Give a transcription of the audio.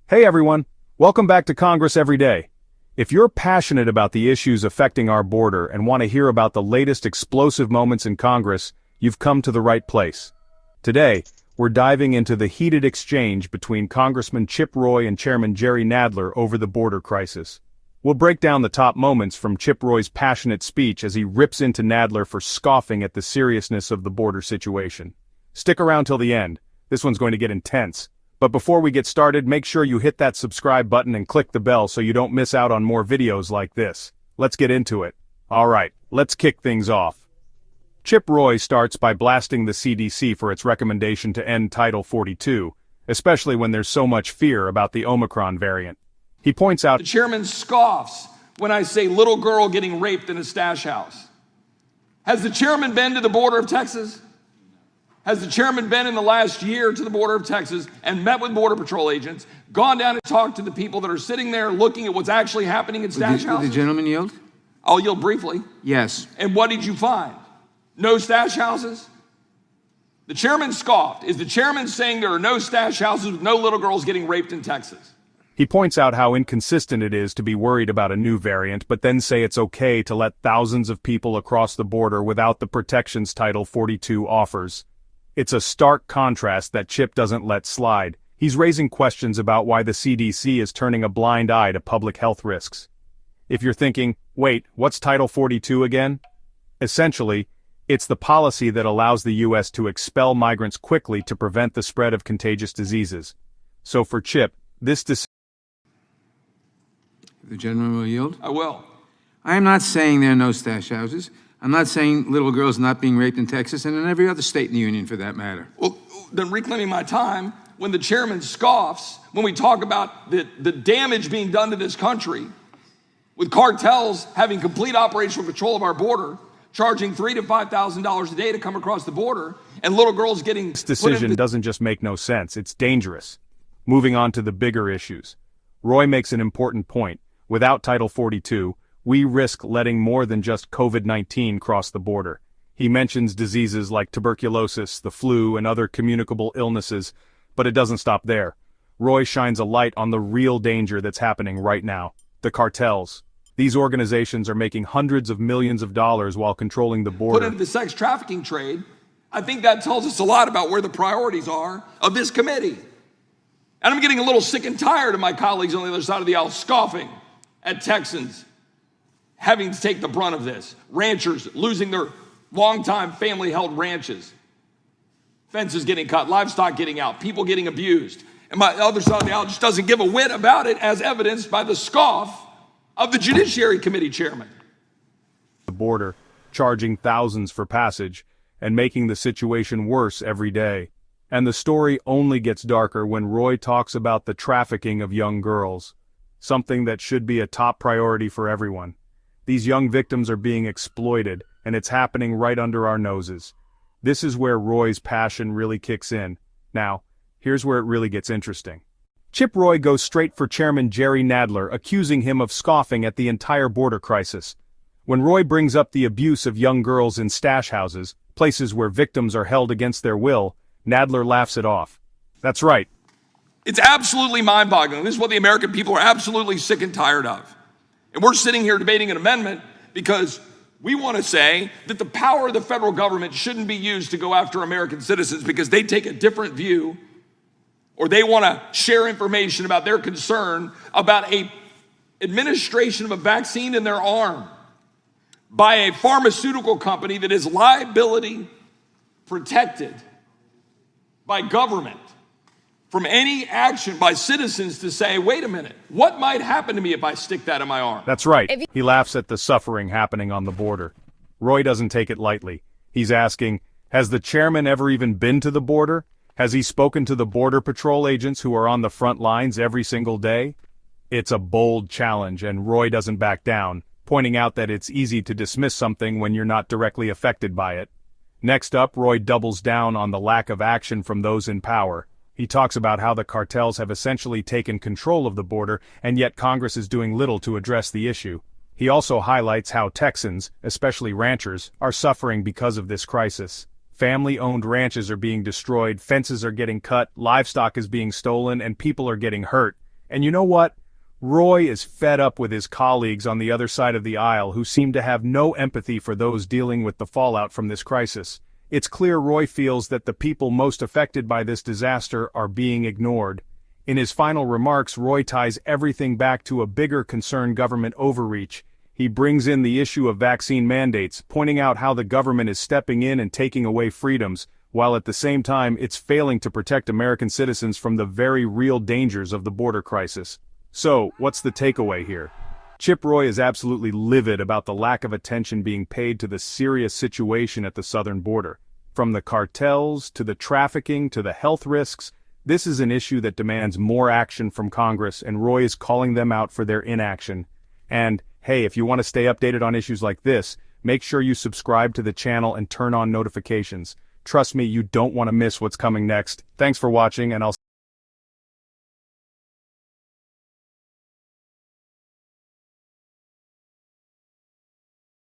Hey everyone, welcome back to Congress Every Day. If you're passionate about the issues affecting our border and want to hear about the latest explosive moments in Congress, you've come to the right place. Today, we're diving into the heated exchange between Congressman Chip Roy and Chairman Jerry Nadler over the border crisis. We'll break down the top moments from Chip Roy's passionate speech as he rips into Nadler for scoffing at the seriousness of the border situation. Stick around till the end. This one's going to get intense. But before we get started, make sure you hit that subscribe button and click the bell so you don't miss out on more videos like this. Let's get into it. Alright, let's kick things off. Chip Roy starts by blasting the CDC for its recommendation to end Title 42, especially when there's so much fear about the Omicron variant. He points out, The chairman scoffs when I say little girl getting raped in a stash house. Has the chairman been to the border of Texas? Has the chairman been in the last year to the border of Texas and met with Border Patrol agents, gone down and talked to the people that are sitting there looking at what's actually happening in stash houses? Would the gentleman yield? I'll yield briefly. Yes. And what did you find? No stash houses? The chairman scoffed. Is the chairman saying there are no stash houses with no little girls getting raped in Texas? he points out how inconsistent it is to be worried about a new variant but then say it's okay to let thousands of people across the border without the protections Title 42 offers. It's a stark contrast that Chip doesn't let slide. He's raising questions about why the CDC is turning a blind eye to public health risks. If you're thinking, wait, what's Title 42 again? Essentially, it's the policy that allows the U.S. to expel migrants quickly to prevent the spread of contagious diseases. So for Chip, this decision... The gentleman will yield? I will. I am not saying there are no stash houses. I'm not saying little girls not being raped in Texas and in every other state in the union for that matter. Well, then reclaiming my time, when the chairman scoffs, when we talk about the damage being done to this country, with cartels having complete operational control of our border, charging $3,000 to $5,000 a day to come across the border, and little girls getting... This decision doesn't just make no sense, it's dangerous. Moving on to the bigger issues. Roy makes an important point. Without Title 42, we risk letting more than just COVID-19 cross the border. He mentions diseases like tuberculosis, the flu, and other communicable illnesses, but it doesn't stop there. Roy shines a light on the real danger that's happening right now. The cartels. These organizations are making hundreds of millions of dollars while controlling the border. Put into the sex trafficking trade. I think that tells us a lot about where the priorities are of this committee. And I'm getting a little sick and tired of my colleagues on the other side of the aisle scoffing at Texans having to take the brunt of this. Ranchers losing their longtime family-held ranches. Fences getting cut, livestock getting out, people getting abused. And my other side of the aisle just doesn't give a whit about it, as evidenced by the scoff of the Judiciary Committee chairman. The border, charging thousands for passage, and making the situation worse every day. And the story only gets darker when Roy talks about the trafficking of young girls. Something that should be a top priority for everyone. These young victims are being exploited, and it's happening right under our noses. This is where Roy's passion really kicks in. Now, here's where it really gets interesting. Chip Roy goes straight for Chairman Jerry Nadler, accusing him of scoffing at the entire border crisis. When Roy brings up the abuse of young girls in stash houses, places where victims are held against their will, Nadler laughs it off. That's right. It's absolutely mind-boggling. This is what the American people are absolutely sick and tired of. And we're sitting here debating an amendment because we want to say that the power of the federal government shouldn't be used to go after American citizens because they take a different view or they want to share information about their concern about a administration of a vaccine in their arm by a pharmaceutical company that is liability protected by government from any action by citizens to say, wait a minute, what might happen to me if I stick that in my arm? That's right. He laughs at the suffering happening on the border. Roy doesn't take it lightly. He's asking, has the chairman ever even been to the border? Has he spoken to the Border Patrol agents who are on the front lines every single day? It's a bold challenge, and Roy doesn't back down, pointing out that it's easy to dismiss something when you're not directly affected by it. Next up, Roy doubles down on the lack of action from those in power. He talks about how the cartels have essentially taken control of the border, and yet Congress is doing little to address the issue. He also highlights how Texans, especially ranchers, are suffering because of this crisis. Family-owned ranches are being destroyed, fences are getting cut, livestock is being stolen, and people are getting hurt. And you know what? Roy is fed up with his colleagues on the other side of the aisle who seem to have no empathy for those dealing with the fallout from this crisis. It's clear Roy feels that the people most affected by this disaster are being ignored. In his final remarks, Roy ties everything back to a bigger concern: government overreach. He brings in the issue of vaccine mandates, pointing out how the government is stepping in and taking away freedoms, while at the same time it's failing to protect American citizens from the very real dangers of the border crisis. So, what's the takeaway here? Chip Roy is absolutely livid about the lack of attention being paid to the serious situation at the southern border. From the cartels, to the trafficking, to the health risks, this is an issue that demands more action from Congress, and Roy is calling them out for their inaction. And, hey, if you want to stay updated on issues like this, make sure you subscribe to the channel and turn on notifications. Trust me, you don't want to miss what's coming next. Thanks for watching, and I'll